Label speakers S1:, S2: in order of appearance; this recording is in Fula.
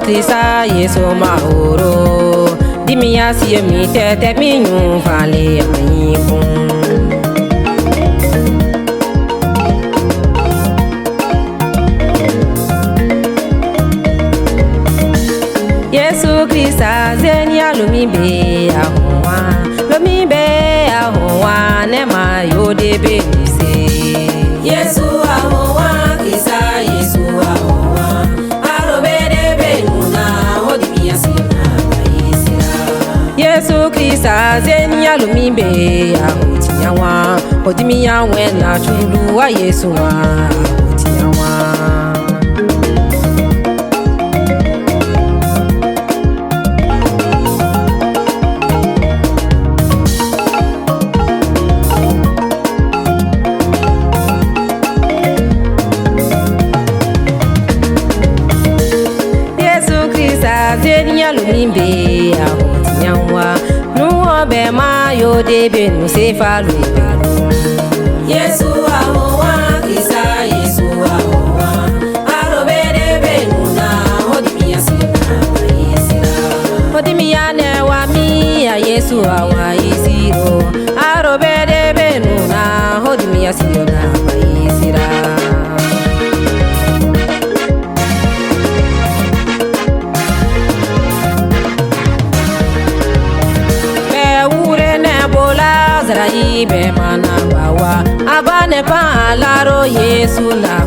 S1: Krista Yesu mahoro Dimia siye mi tete minyu fale ayifun Yesu Krista zenya lumibe ahwa nema yodebe nise Yesu ahwa Krista Yesu ahwa arobedebe nuna hodimia sina bayisira Yesu Krista zenya lumibe ahotinyawa hodimia wena chulu wa Yesu wa ahotinyawa Lumimbe ahotinyawa nuwo be ma yo debe nu se falu Yesu ahowa Krista Yesu ahowa arobedebe nuna hodimia sina bayisira hodimia ne wa mi ya Yesu awa isiro arobedebe nuna hodimia sina bayisira Zarayi be mana bawa abane pa alaro Yesu la